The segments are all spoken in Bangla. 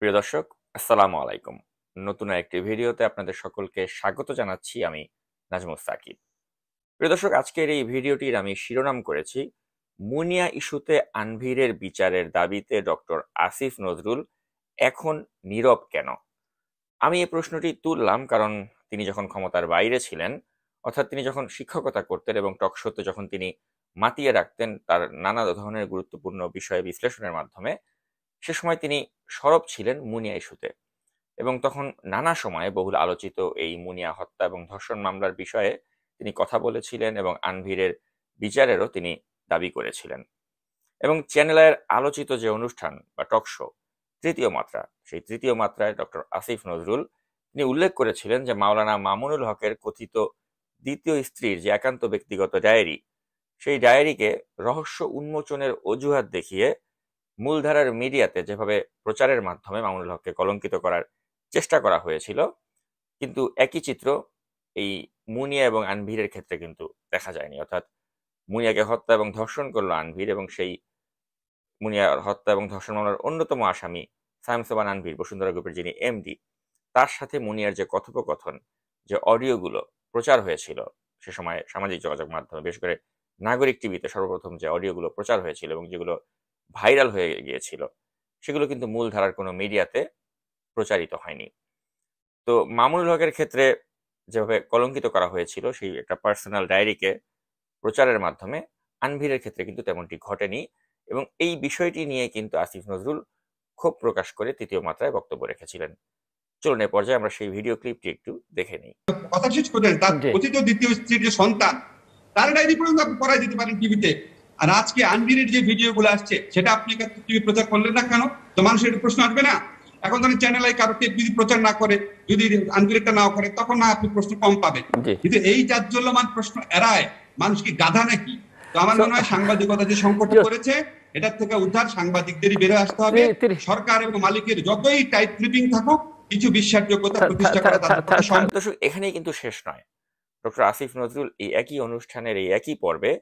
প্রিয় দর্শক, আসসালামু আলাইকুম। নতুন একটি ভিডিওতে আপনাদের সকলকে স্বাগত জানাচ্ছি আমি নাজমুস সাকিব। প্রিয় দর্শক, আজকের এই ভিডিওটির আমি শিরোনাম করেছি মুনিয়া ইস্যুতে আনভিরের বিচারের দাবিতে ডক্টর আসিফ নজরুল এখন নীরব কেন। আমি এই প্রশ্নটি তুললাম কারণ তিনি যখন ক্ষমতার বাইরে ছিলেন, অর্থাৎ তিনি যখন শিক্ষকতা করতেন এবং টকশোতে যখন তিনি মাতিয়ে রাখতেন তার নানা ধরনের গুরুত্বপূর্ণ বিষয় বিশ্লেষণের মাধ্যমে, সে সময় তিনি সরব ছিলেন মুনিয়া ইস্যুতে এবং তখন নানা সময়ে বহুল আলোচিত এই মুনিয়া হত্যা এবং ধর্ষণ মামলার বিষয়ে তিনি কথা বলেছিলেন এবং আনভিরের বিচারেরও তিনি দাবি করেছিলেন। এবং চ্যানেলের আলোচিত যে অনুষ্ঠান বা টক শো তৃতীয় মাত্রা, সেই তৃতীয় মাত্রায় ডক্টর আসিফ নজরুল তিনি উল্লেখ করেছিলেন যে মাওলানা মামুনুল হকের কথিত দ্বিতীয় স্ত্রীর যে একান্ত ব্যক্তিগত ডায়েরি, সেই ডায়েরিকে রহস্য উন্মোচনের অজুহাত দেখিয়ে মূলধারার মিডিয়াতে যেভাবে প্রচারের মাধ্যমে মামুনুল হককে কলঙ্কিত করার চেষ্টা করা হয়েছিল, কিন্তু একই চিত্র এই মুনিয়া এবং আনভিরের ক্ষেত্রে কিন্তু দেখা যায়নি। অর্থাৎ মুনিয়াকে হত্যা এবং ধর্ষণ করলো আনভির এবং সেই মুনিয়া হত্যা এবং ধর্ষণ মামলার অন্যতম আসামি সায়েম সোবান আনভির, বসুন্ধরা গ্রুপের যিনি এমডি, তার সাথে মুনিয়ার যে কথোপকথন, যে অডিওগুলো প্রচার হয়েছিল সে সময় সামাজিক যোগাযোগ মাধ্যমে, বিশেষ করে নাগরিক টিভিতে সর্বপ্রথম যে অডিওগুলো প্রচার হয়েছিল এবং যেগুলো ভাইরাল হয়ে গিয়েছিল, সেগুলো কিন্তু মূল ধারার কোনো মিডিয়াতে প্রচারিত হয়নি। তো মামুনুল হকের ক্ষেত্রে যেভাবে কলঙ্কিত করা হয়েছিল সেই একটা পার্সোনাল ডায়েরিকে প্রচারের মাধ্যমে, আনভিরের ক্ষেত্রে কিন্তু তেমনটি ঘটেনি এবং এই বিষয়টি নিয়ে কিন্তু আসিফ নজরুল ক্ষোভ প্রকাশ করে তৃতীয় মাত্রায় বক্তব্য রেখেছিলেন। চলুন এ পর্যায়ে আমরা সেই ভিডিও ক্লিপটি একটু দেখে নিই। কথা শেষ করলেন, তার জি। কথিত দ্বিতীয় স্ত্রীর যে সন্তান, তার ডায়েরি পর্যন্ত আপনি করাই দিতে পারেন টিভিতে। আর আজকে আনভিরের যে ভিডিও গুলো আসছে সেটা আপনি টিভি প্রচার করলেন না কেন? তো মানুষের প্রশ্ন আসবে না? এখন ধরেন চ্যানেল কারোকে যদি প্রচার না করে, যদি আনভিরেরটা না করে, তখন না আপনি প্রশ্ন কম পাবেন। জি। কিন্তু এই জাজ্জল্যমান প্রশ্ন এড়ায় মানুষ কি গাধা নাকি? তো আমার মনে হয় সাংবাদিকতা যে সংকটে পড়েছে, এটার থেকে উদ্ধার সাংবাদিকদেরই বেরো আসতে হবে। সরকার এবং মালিকের যতই টাইট ক্লিপিং থাকুক, কিছু বিশ্বাসযোগ্যতা প্রতিষ্ঠা করা তাদের পক্ষে সম্ভব। দর্শক, এখানেই কিন্তু শেষ নয়। ডক্টর আসিফ নজরুল এই একই অনুষ্ঠানের এই একই পর্বে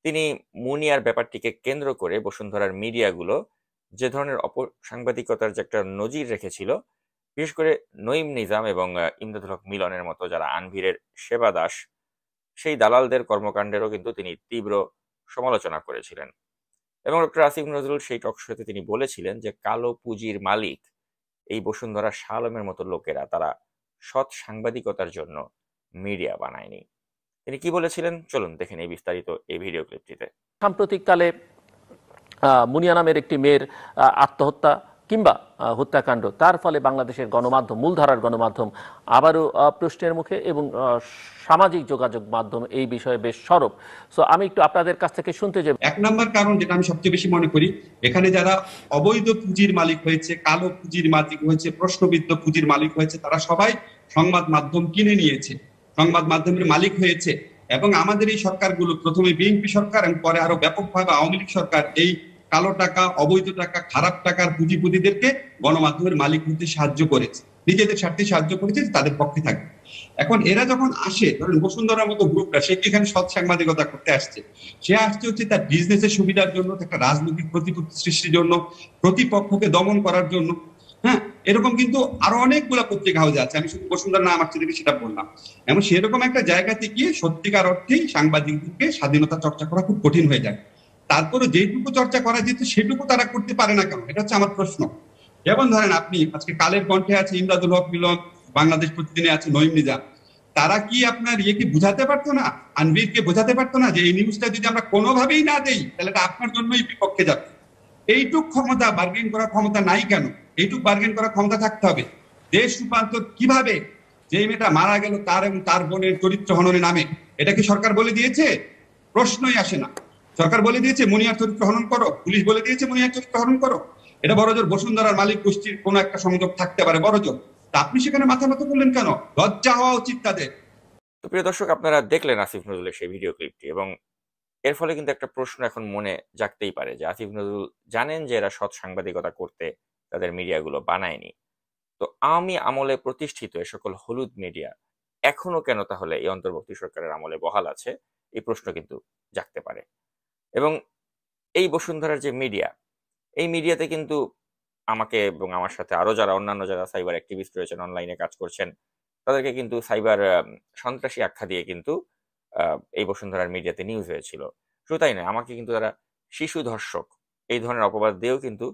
তিনি মুনিয়ার ব্যাপারটিকে কেন্দ্র করে বসুন্ধরার মিডিয়াগুলো যে ধরনের অপসাংবাদিকতার যে একটা নজির রেখেছিল, বিশেষ করে নঈম নিজাম এবং ইমদাদুল হক মিলনের মতো যারা আনভিরের সেবা দাস, সেই দালালদের কর্মকাণ্ডেরও কিন্তু তিনি তীব্র সমালোচনা করেছিলেন। এবং ডক্টর আসিফ নজরুল সেই টকশোতে তিনি বলেছিলেন যে কালো পুঁজির মালিক এই বসুন্ধরা শাহ আলমের মতো লোকেরা, তারা সৎ সাংবাদিকতার জন্য মিডিয়া বানায়নি। তিনি কি বলেছিলেন চলুন দেখেন এই বিস্তারিত এই ভিডিও ক্লিপটিতে। সাম্প্রতিককালে মুনিয়া নামের একটি মেয়ের আত্মহত্যা কিংবা হত্যাকাণ্ড, তার ফলে বাংলাদেশের গণমাধ্যম, মূলধারার গণমাধ্যম আবারও প্রশ্নের মুখে এবং সামাজিক যোগাযোগ মাধ্যম এই বিষয়ে বেশ সরব। সো আমি একটু আপনাদের কাছ থেকে শুনতে চাই। এক নম্বর কারণ যেটা আমি সবচেয়ে বেশি মনে করি, এখানে যারা অবৈধ পুঁজির মালিক হয়েছে, কালো পুঁজির মালিক হয়েছে, প্রশ্নবিদ্ধ পুঁজির মালিক হয়েছে, তারা সবাই সংবাদ মাধ্যম কিনে নিয়েছে, সংবাদ মাধ্যমের মালিক হয়েছে। এবং আমাদের এই সরকারগুলো, প্রথমে বিএনপি সরকার এবং পরে আরো ব্যাপকভাবে আওয়ামী লীগ সরকার, এই কালো টাকা, অবৈধ টাকা, খারাপ টাকার পুঁজিপতিদেরকে গণমাধ্যমের মালিক হতে সাহায্য করেছে, নিজেদের স্বার্থে সাহায্য করেছে, তাদের পক্ষে থাকবে। এখন এরা যখন আসে, ধরেন বসুন্ধরার মতো গ্রুপটা, সে কি এখানে সৎ সাংবাদিকতা করতে আসছে? সে আসছে হচ্ছে তার বিজনেসের সুবিধার জন্য, একটা রাজনৈতিক প্রতিপত্তি সৃষ্টির জন্য, প্রতিপক্ষকে দমন করার জন্য। হ্যাঁ, এরকম কিন্তু আরো অনেকগুলো পত্রিকা হাউস আছে, আমি শুধু বসুন্ধরা নাম আসছে দেখে সেটা বললাম। এমন সেরকম একটা জায়গাতে গিয়ে সত্যিকার অর্থেই সাংবাদিকদেরকে স্বাধীনতা চর্চা করা খুব কঠিন হয়ে যায়। তারপরে যেটুকু চর্চা করা যেত সেটুকু তারা করতে পারে না কেন, এটা হচ্ছে আমার প্রশ্ন। যেমন ধরেন আপনি আজকে কালের কণ্ঠে আছে ইমদাদুল হক মিলন, বাংলাদেশ প্রতিদিনে আছে নঈম নিজাম, তারা কি আপনার ইয়েকে বোঝাতে পারতো না, আনভিরকে বোঝাতে পারতো না যে এই নিউজটা যদি আমরা কোনোভাবেই না দেই তাহলে এটা আপনার জন্যই বিপক্ষে যাবে? এইটুক ক্ষমতা, বার্গেন করার ক্ষমতা নাই কেন? এইটুক বার্গেন করার ক্ষমতা থাকতে হবে। দেশ রূপান্তর কিভাবে, যে মেয়েটা মারা গেল তার এবং তার বোনের চরিত্র হননের নামে, এটা কি সরকার বলে দিয়েছে? প্রশ্নই আসে না। সরকার বলে দিয়েছে মুনিয়ার চরিত্র হনন করো, পুলিশ বলে দিয়েছে মুনিয়ার চরিত্র হনন করো। এটা বড়জোর বসুন্ধরার মালিক গোষ্ঠীর কোন একটা সংযোগ থাকতে পারে বড়জোর। তা আপনি সেখানে মাথা মতো করলেন কেন? লজ্জা হওয়া উচিত তাদের। তো প্রিয় দর্শক, আপনারা দেখলেন আসিফ নজরুলের সেই ভিডিও ক্লিপটি এবং এর ফলে কিন্তু একটা প্রশ্ন এখন মনে জাগতেই পারে যে আসিফ নজরুল জানেন যে এরা সৎ সাংবাদিকতা করতে তাদের মিডিয়াগুলো বানায়নি, তো আওয়ামী আমলে প্রতিষ্ঠিত এ সকল হলুদ মিডিয়া এখনো কেন তাহলে এই অন্তর্বর্তী সরকারের আমলে বহাল আছে, এই প্রশ্ন কিন্তু জাগতে পারে। এবং এই বসুন্ধরার যে মিডিয়া, এই মিডিয়াতে কিন্তু আমাকে এবং আমার সাথে আরো যারা অন্যান্য যারা সাইবার অ্যাক্টিভিস্ট রয়েছেন, অনলাইনে কাজ করছেন, তাদেরকে কিন্তু সাইবার সন্ত্রাসী আখ্যা দিয়ে কিন্তু এই বসুন্ধরার মিডিয়াতে নিউজ হয়েছিল। শুধু তাই নয়, আমাকে কিন্তু তারা শিশু ধর্ষক এই ধরনের অপবাদ দিয়েও কিন্তু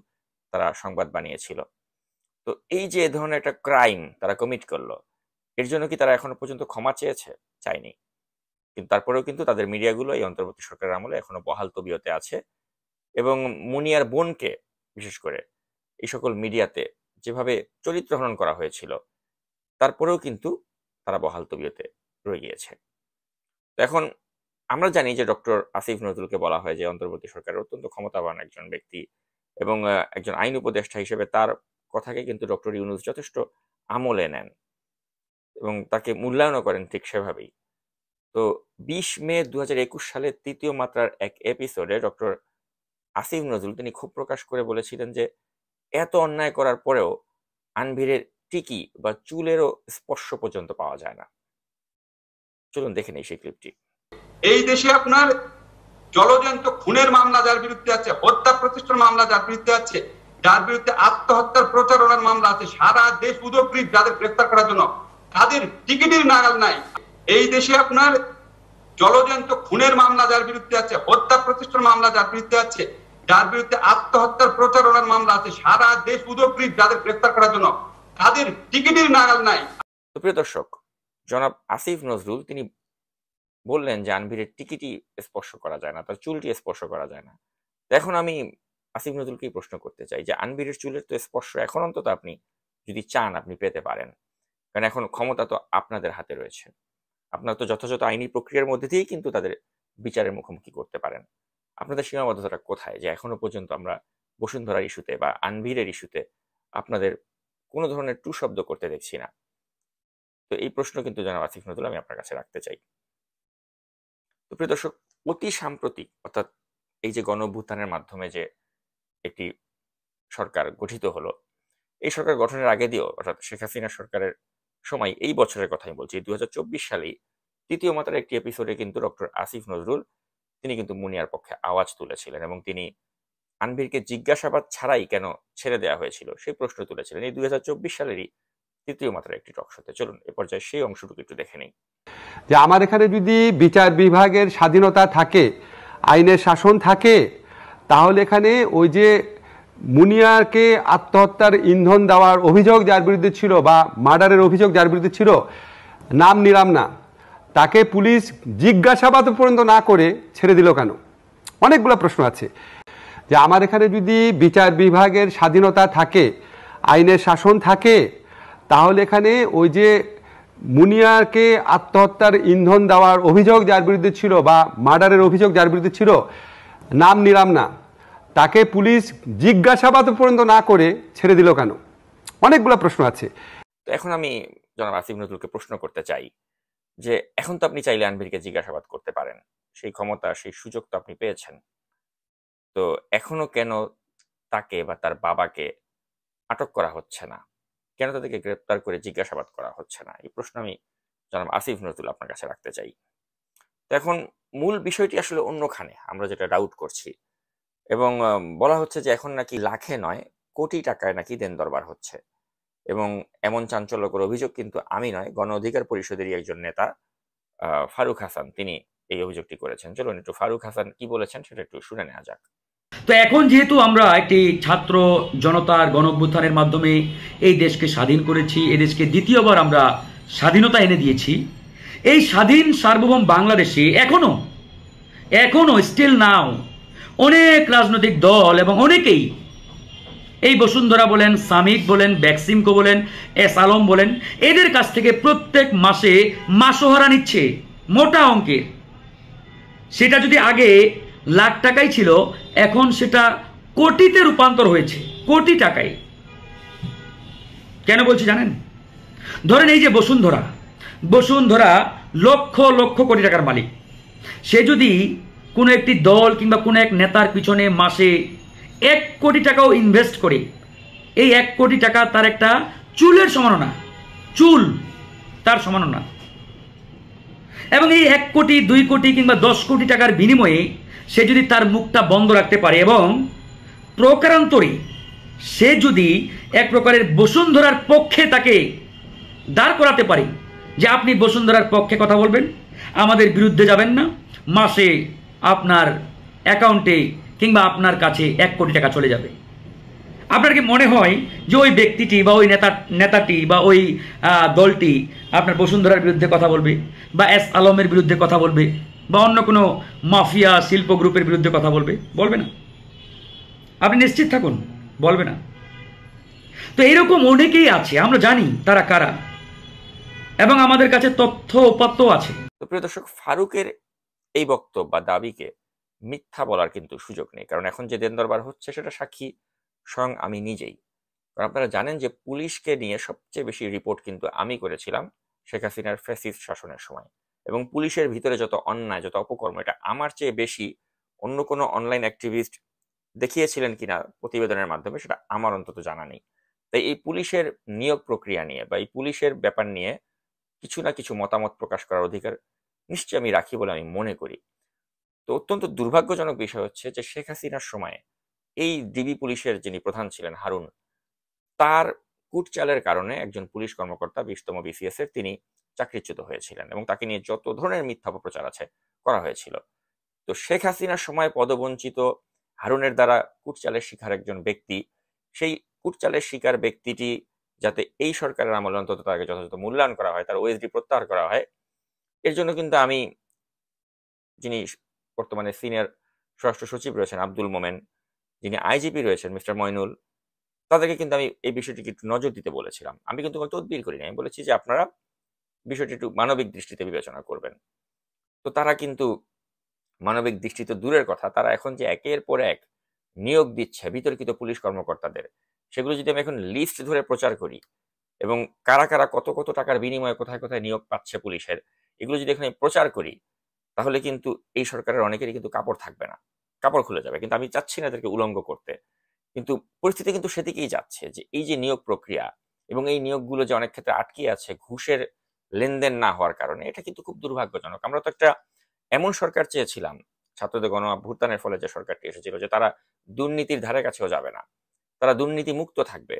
তারা সংবাদ বানিয়েছিল। তো এই যে এ ধরনের একটা ক্রাইম তারা কমিট করলো, এর জন্য কি তারা এখনো পর্যন্ত ক্ষমা চেয়েছে? চায়নি। কিন্তু তারপরেও কিন্তু তাদের মিডিয়াগুলো এই অন্তর্বর্তী সরকারের আমলে এখনো বহাল তবিয়তে আছে এবং মুনিয়ার বোনকে বিশেষ করে এই সকল মিডিয়াতে যেভাবে চরিত্র হনন করা হয়েছিল, তারপরেও কিন্তু তারা বহাল তবিয়তে রয়ে গিয়েছে। তো এখন আমরা জানি যে ডক্টর আসিফ নজরুলকে বলা হয় যে অন্তর্বর্তী সরকারের অত্যন্ত ক্ষমতাবান একজন ব্যক্তি এবং একজন আইন উপদেষ্টা হিসেবে তার কথাকে কিন্তু ডক্টর ইউনূস যথেষ্ট আমলে নেন এবং তাকে মূল্যায়নও করেন ঠিক সেভাবেই। তো 20 মে 2021 সালের তৃতীয় মাত্রার এক এপিসোডে ডক্টর আসিফ নজরুল তিনি ক্ষোভ প্রকাশ করে বলেছিলেন যে এত অন্যায় করার পরেও আনভিরের টিকি বা চুলেরও স্পর্শ পর্যন্ত পাওয়া যায় না। চলুন দেখে নেই সেই ক্লিপটি। এই দেশে আপনার জলজন্ত খুনের মামলা যার বিরুদ্ধে আছে, হত্যা প্রচেষ্টার মামলা যার বিরুদ্ধে আছে, যার বিরুদ্ধে আত্মহত্যার প্রচারণার মামলা আছে, সারা দেশ উদগ্রীব যাদের গ্রেফতার করার জন্য, তাদের টিকিটের নাগাল নাই। এই দেশে আপনার জলজন্ত খুনের মামলা যার বিরুদ্ধে আছে, হত্যা প্রচেষ্টার মামলা যার বিরুদ্ধে আছে, যার বিরুদ্ধে আত্মহত্যার প্রচারণার মামলা আছে, সারা দেশ উদগ্রীব যাদের গ্রেফতার করার জন্য, তাদের টিকিটের নাগাল নাই। তো প্রিয় দর্শক, জনাব আসিফ নজরুল তিনি বললেন যে আনভিরের টিকিটই স্পর্শ করা যায় না, তার চুলটি স্পর্শ করা যায় না। এখন আমি আসিফ নজরুলকেই প্রশ্ন করতে চাই যে আনভিরের চুলের তো স্পর্শ এখন অন্তত আপনি যদি চান আপনি পেতে পারেন, কারণ এখন ক্ষমতা তো আপনাদের হাতে রয়েছে। আপনারা তো যথাযথ আইনি প্রক্রিয়ার মধ্যে দিয়েই কিন্তু তাদের বিচারের মুখোমুখি করতে পারেন। আপনাদের সীমাবদ্ধতাটা কোথায় যে এখনো পর্যন্ত আমরা বসুন্ধরার ইস্যুতে বা আনভিরের ইস্যুতে আপনাদের কোনো ধরনের টু শব্দ করতে দেখছি না? তো এই প্রশ্ন কিন্তু জনাব আসিফ নজরুল আমি আপনার কাছে রাখতে চাই। তো প্রিয় দর্শক, অতি সাম্প্রতিক অর্থাৎ এই যে গণঅভ্যুত্থানের মাধ্যমে যে একটি সরকার গঠিত হলো, এই সরকার গঠনের আগে দিয়েও অর্থাৎ শেখ হাসিনা সরকারের সময় এই বছরের কথাই বলছি 2024 সালেই তৃতীয় মাত্রার একটি এপিসোডে কিন্তু ডক্টর আসিফ নজরুল তিনি কিন্তু মুনিয়ার পক্ষে আওয়াজ তুলেছিলেন এবং তিনি আনভিরকে জিজ্ঞাসাবাদ ছাড়াই কেন ছেড়ে দেওয়া হয়েছিল সেই প্রশ্ন তুলেছিলেন এই 2024 সালেরই তৃতীয় মাত্রার একটি টক শোতে। চলুন এ পর্যায়ে সেই অংশটুকু একটু দেখে নিই। যে আমার এখানে যদি বিচার বিভাগের স্বাধীনতা থাকে, আইনের শাসন থাকে, তাহলে এখানে ওই যে মুনিয়াকে আত্মহত্যার ইন্ধন দেওয়ার অভিযোগ যার বিরুদ্ধে ছিল বা মার্ডারের অভিযোগ যার বিরুদ্ধে ছিল, নাম নিলাম না, তাকে পুলিশ জিজ্ঞাসাবাদ পর্যন্ত না করে ছেড়ে দিল কেন? অনেকগুলো প্রশ্ন আছে। যে আমার এখানে যদি বিচার বিভাগের স্বাধীনতা থাকে, আইনের শাসন থাকে, তাহলে এখানে ওই যে মুনিয়াকে আত্মহত্যার ইন্ধন দেওয়ার অভিযোগ যার বিরুদ্ধে ছিল বা মার্ডারের অভিযোগ যার বিরুদ্ধে ছিল, নাম নিলাম না, তাকে পুলিশ জিজ্ঞাসাবাদ পর্যন্ত না করে ছেড়ে দিল কেন? অনেকগুলো প্রশ্ন আছে। তো এখন আমি জনাব আসিফ নজরুলকে প্রশ্ন করতে চাই যে এখন তো আপনি চাইলে আনভিরকে জিজ্ঞাসাবাদ করতে পারেন, সেই ক্ষমতা সেই সুযোগ তো আপনি পেয়েছেন, তো এখনো কেন তাকে বা তার বাবাকে আটক করা হচ্ছে না? কেন তাদেরকে গ্রেপ্তার করে জিজ্ঞাসাবাদ করা হচ্ছে না? এই প্রশ্ন আমি জনাব আসিফ নজরুল আপনার কাছে রাখতে চাই। তো এখন মূল বিষয়টি আসলে অন্যখানে আমরা যেটা ডাউট করছি এবং বলা হচ্ছে যে এখন নাকি লাখে নয় কোটি টাকায় নাকি দেন দরবার হচ্ছে এবং এমন চাঞ্চল্যকর অভিযোগ কিন্তু আমি নয়, গণ অধিকার পরিষদেরই একজন নেতা ফারুক হাসান তিনি এই অভিযোগটি করেছেন। চলুন একটু ফারুক হাসান কি বলেছেন সেটা একটু শুনে নেওয়া যাক। তো এখন যেহেতু আমরা একটি ছাত্র জনতার গণঅভ্যুত্থানের মাধ্যমে এই দেশকে স্বাধীন করেছি, এই দেশকে দ্বিতীয়বার আমরা স্বাধীনতা এনে দিয়েছি, এই স্বাধীন সার্বভৌম বাংলাদেশে এখনো স্টিল নাও অনেক রাজনৈতিক দল এবং অনেকেই এই বসুন্ধরা বলেন, সামিট বলেন, ব্যাক্সিমকো বলেন, এস আলম বলেন, এদের কাছ থেকে প্রত্যেক মাসে মাসোহারা নিচ্ছে মোটা অঙ্কের। সেটা যদি আগে লাখ টাকাই ছিল, এখন সেটা কোটিতে রূপান্তর হয়েছে, কোটি টাকায়। কেন বলছি জানেন? ধরেন এই যে বসুন্ধরা লক্ষ লক্ষ কোটি টাকার মালিক। সে যদি কোনো একটি দল কিংবা কোনো এক নেতার পিছনে মাসে 1 কোটি টাকাও ইনভেস্ট করে, এই 1 কোটি টাকা তার একটা চুলের সমানও না, চুল তার সমানও না। এবং এই 1 কোটি 2 কোটি কিংবা 10 কোটি টাকার বিনিময়ে সে যদি তার মুখটা বন্ধ রাখতে পারে এবং প্রকারান্তরে সে যদি এক প্রকারের বসুন্ধরার পক্ষে তাকে দাঁড় করাতে পারে যে আপনি বসুন্ধরার পক্ষে কথা বলবেন, আমাদের বিরুদ্ধে যাবেন না, মাসে আপনার অ্যাকাউন্টে কিংবা আপনার কাছে 1 কোটি টাকা চলে যাবে, আপনার কি মনে হয় যে ওই ব্যক্তিটি বা ওই নেতাটি বা ওই দলটি আপনার বসুন্ধরার বিরুদ্ধে কথা বলবে, বা এস আলমের বিরুদ্ধে কথা বলবে, বা অন্য কোনো মাফিয়া শিল্প গ্রুপের বিরুদ্ধে কথা বলবে? বলবে না। আপনি নিশ্চিত থাকুন, বলবে না। তো এরকম অনেকেই আছে, আমরা জানি তারা কারা, এবং আমাদের কাছে তথ্য উপাত্ত আছে। তো প্রিয় দর্শক, ফারুকের এই বক্তব্য বা দাবিকে মিথ্যা বলার কিন্তু সুযোগ নেই, কারণ এখন যে দেন দরবার হচ্ছে সেটা সাক্ষী স্বয়ং আমি নিজেই। কারণ আপনারা জানেন যে পুলিশকে নিয়ে সবচেয়ে বেশি রিপোর্ট কিন্তু আমি করেছিলাম শেখ হাসিনার ফ্যাসিস্ট শাসনের সময়, এবং পুলিশের ভিতরে যত অন্যায়, যত অপকর্ম, এটা আমার চেয়ে বেশি অন্য কোনো অনলাইন অ্যাক্টিভিস্ট দেখিয়েছিলেন কিনা প্রতিবেদনের মাধ্যমে সেটা আমার অন্তত জানা নেই। তাই এই পুলিশের নিয়োগ প্রক্রিয়া নিয়ে বা এই পুলিশের ব্যাপার নিয়ে কিছু না কিছু মতামত প্রকাশ করার অধিকার নিশ্চয়ই আমি রাখি বলে আমি মনে করি। তো অত্যন্ত দুর্ভাগ্যজনক বিষয় হচ্ছে যে শেখ হাসিনার সময়ে এই ডিবি পুলিশের যিনি প্রধান ছিলেন হারুন, তার কুটচালের কারণে একজন পুলিশ কর্মকর্তা 20তম BCS এর তিনি চাকরিচ্যুত হয়েছিলেন, এবং তাকে নিয়ে যত ধরনের মিথ্যা অপপ্রচার আছে করা হয়েছিল। তো শেখ হাসিনার সময় পদবঞ্চিত হারুনের দ্বারা কুটচালের শিকার একজন ব্যক্তি, সেই কুটচালের শিকার ব্যক্তিটি যাতে এই সরকারের আমলে অন্তত তাকে যথাযথ মূল্যায়ন করা হয়, তার OSD প্রত্যাহার করা হয়, এর জন্য কিন্তু আমি, যিনি বর্তমানে সিনিয়র স্বরাষ্ট্র সচিব রয়েছেন আব্দুল মোমেন, যিনি IGP রয়েছেন মিস্টার মইনুল, তাদেরকে কিন্তু আমি এই বিষয়টিকে একটু নজর দিতে বলেছিলাম। আমি কিন্তু কোনো তদবির করিনি, আমি বলেছি যে আপনারা বিষয়টি একটু মানবিক দৃষ্টিতে বিবেচনা করবেন। তো তারা কিন্তু মানবিক দৃষ্টি তো দূরের কথা, তারা এখন যে একের পর এক নিয়োগ দিচ্ছে বিতর্কিত পুলিশ কর্মকর্তাদের, সেগুলো যদি আমি এখন লিস্ট ধরে প্রচার করি এবং কারা কারা কত কত টাকার বিনিময়ে কোথায় কোথায় নিয়োগ পাচ্ছে পুলিশের, এগুলো যদি এখানে প্রচার করি, তাহলে কিন্তু এই সরকারের অনেকেরই কিন্তু কাপড় থাকবে না, কাপড় খুলে যাবে। কিন্তু আমি চাচ্ছি না এদেরকে উলঙ্গ করতে, কিন্তু পরিস্থিতি কিন্তু সেদিকেই যাচ্ছে যে এই যে নিয়োগ প্রক্রিয়া এবং এই নিয়োগগুলো যে অনেক ক্ষেত্রে আটকে আছে ঘুষের লেনদেন না হওয়ার কারণে, এটা কিন্তু খুব দুর্ভাগ্যজনক। আমরা তো একটা এমন সরকার চেয়েছিলাম ছাত্রদের গণ অভ্যুত্থানের ফলে, যে সরকারটি এসেছিল, যে তারা দুর্নীতির ধারে কাছেও যাবে না, তারা দুর্নীতি মুক্ত থাকবে,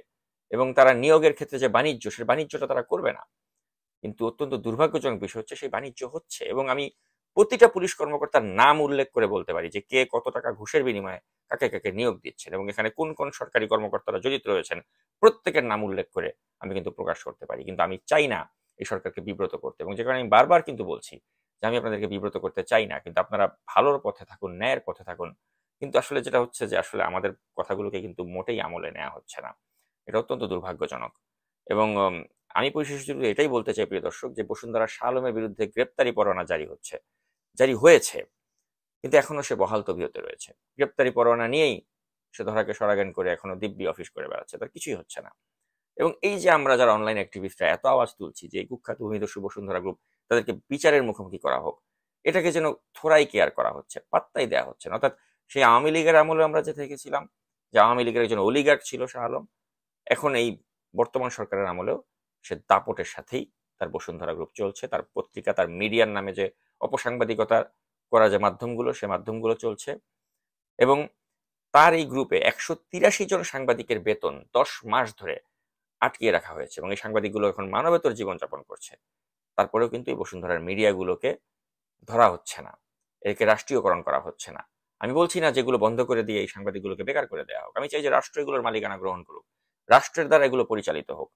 এবং তারা নিয়োগের ক্ষেত্রে যে বাণিজ্য, সেই বাণিজ্যটা তারা করবে না। কিন্তু অত্যন্ত দুর্ভাগ্যজনক বিষয় হচ্ছে সেই বাণিজ্য হচ্ছে, এবং আমি প্রতিটা পুলিশ কর্মকর্তার নাম উল্লেখ করে বলতে পারি যে কে কত টাকা ঘুষের বিনিময়ে কাকে কাকে নিয়োগ দিচ্ছেন, এবং এখানে কোন কোন সরকারি কর্মকর্তারা জড়িত রয়েছেন প্রত্যেকের নাম উল্লেখ করে আমি কিন্তু প্রকাশ করতে পারি। কিন্তু আমি চাই না এই সরকারকে বিব্রত করতে, এবং যে কারণে আমি বারবার কিন্তু বলছি যে আমি আপনাদেরকে বিব্রত করতে চাই না, কিন্তু আপনারা ভালোর পথে থাকুন, ন্যায়ের পথে থাকুন। কিন্তু আসলে যেটা হচ্ছে যে আসলে আমাদের কথাগুলোকে কিন্তু মোটেই আমলে নেওয়া হচ্ছে না, এটা অত্যন্ত দুর্ভাগ্যজনক। এবং আমি পরিশেষে শুধু এটাই বলতে চাই প্রিয় দর্শক, যে বসুন্ধরা শাহ আলমের বিরুদ্ধে গ্রেপ্তারি পরোয়ানা জারি হয়েছে, কিন্তু এখনো সে বহাল তবিয়তে রয়েছে। গ্রেপ্তারি পরোয়ানা নিয়েই সে ধরাকে সরাগান করে এখনো দিব্যি অফিস করে বেড়াচ্ছে, তার কিছুই হচ্ছে না। এবং এই যে আমরা যারা অনলাইন অ্যাক্টিভিস্টরা এত আওয়াজ তুলছি যে কুখ্যাত ভূমিদস্যু বসুন্ধরা গ্রুপ, তাদেরকে বিচারের মুখোমুখি করা হোক, এটাকে যেন থোড়াই কেয়ার করা হচ্ছে, পাত্তাই দেওয়া হচ্ছে না। অর্থাৎ সেই আওয়ামী লীগের আমলে আমরা যে দেখেছিলাম যে আওয়ামী লীগের একজন অলিগার্ড ছিল শাহ আলম, এখন এই বর্তমান সরকারের আমলেও সে দাপটের সাথেই তার বসুন্ধরা গ্রুপ চলছে, তার পত্রিকা, তার মিডিয়ার নামে যে অপসাংবাদিকতা করা যে মাধ্যমগুলো, সে মাধ্যমগুলো চলছে, এবং তার এই গ্রুপে 183 জন সাংবাদিকের বেতন 10 মাস ধরে আটকিয়ে রাখা হয়েছে, এবং এই সাংবাদিকগুলো এখন মানবেতর জীবনযাপন করছে। তারপরেও কিন্তু এই বসুন্ধরার মিডিয়াগুলোকে ধরা হচ্ছে না, একে রাষ্ট্রীয়করণ করা হচ্ছে না। আমি বলছি না যেগুলো বন্ধ করে দিয়ে এই সাংবাদিকগুলোকে বেকার করে দেওয়া হোক, আমি চাই যে রাষ্ট্র এগুলোর মালিকানা গ্রহণ করুক, রাষ্ট্রের দ্বারা এগুলো পরিচালিত হোক,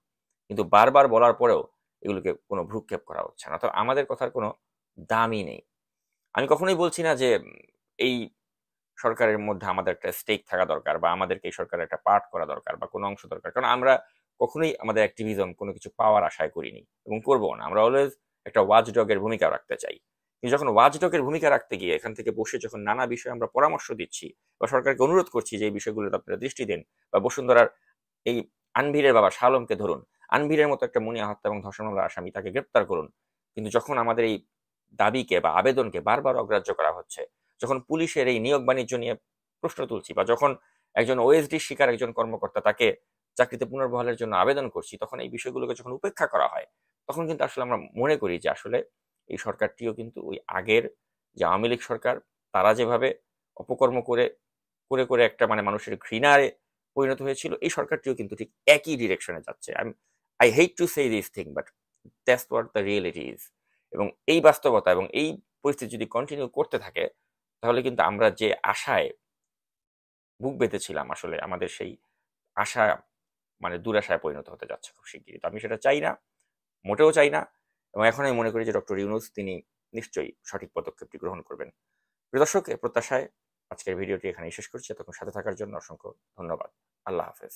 কিন্তু বারবার বলার পরেও এগুলোকে কোনো ভ্রুক্ষেপ করা হচ্ছে না। অর্থাৎ আমাদের কথার কোনো দামই নেই। আমি কখনোই বলছি না যে এই সরকারের মধ্যে আমাদের একটা স্টেক থাকা দরকার, বা আমাদেরকে এই সরকারের একটা পার্ট করা দরকার, বা কোনো অংশ দরকার, কারণ আমরা কখনোই আমাদের অ্যাক্টিভিজম কোনো কিছু পাওয়ার আশায় করিনি এবং করবো না। আমরা অলওয়েজ একটা ওয়াচডগের ভূমিকা রাখতে চাই, কিন্তু যখন ওয়াচডগের ভূমিকা রাখতে গিয়ে এখান থেকে বসে যখন নানা বিষয়ে আমরা পরামর্শ দিচ্ছি বা সরকারকে অনুরোধ করছি যে এই বিষয়গুলোতে আপনারা দৃষ্টি দিন, বা বসুন্ধরার এই আনভিরের বাবা শাহ আলমকে ধরুন, আনভিরের মতো একটা মুনিয়া হত্যা এবং ধর্ষণ মামলার আসামি, তাকে গ্রেপ্তার করুন, কিন্তু যখন আমাদের এই দাবিকে বা আবেদনকে বারবার অগ্রাহ্য করা হচ্ছে, যখন পুলিশের এই নিয়োগ বাণিজ্য নিয়ে প্রশ্ন তুলছি, বা যখন একজন OSD শিকার একজন কর্মকর্তা তাকে চাকরিতে পুনর্বহালের জন্য আবেদন করছি, তখন এই বিষয়গুলোকে যখন উপেক্ষা করা হয়, তখন কিন্তু আসলে আমরা মনে করি যে আসলে এই সরকারটিও কিন্তু ওই আগের যে আওয়ামী লীগ সরকার, তারা যেভাবে অপকর্ম করে করে করে একটা মানে মানুষের ঘৃণায় পরিণত হয়েছিল, এই সরকারটিও কিন্তু ঠিক একই ডিরেকশনে যাচ্ছে। I hate to say this thing, but that's what the reality is. এবং এই বাস্তবতা এবং এই পরিস্থিতি যদি কন্টিনিউ করতে থাকে, তাহলে কিন্তু আমরা যে আশায় বুক বেঁধেছিলাম, আসলে আমাদের সেই আশা মানে দুরাশায় পরিণত হতে যাচ্ছে খুব শিগগিরই। তো আমি সেটা চাই না, মোটেও চাই না। এবং এখন আমি মনে করি যে ডক্টর ইউনূস তিনি নিশ্চয়ই সঠিক পদক্ষেপটি গ্রহণ করবেন। প্রিয় দর্শক, এ প্রত্যাশায় আজকের ভিডিওটি এখানেই শেষ করছি। তখন সাথে থাকার জন্য অসংখ্য ধন্যবাদ। আল্লাহ হাফেজ।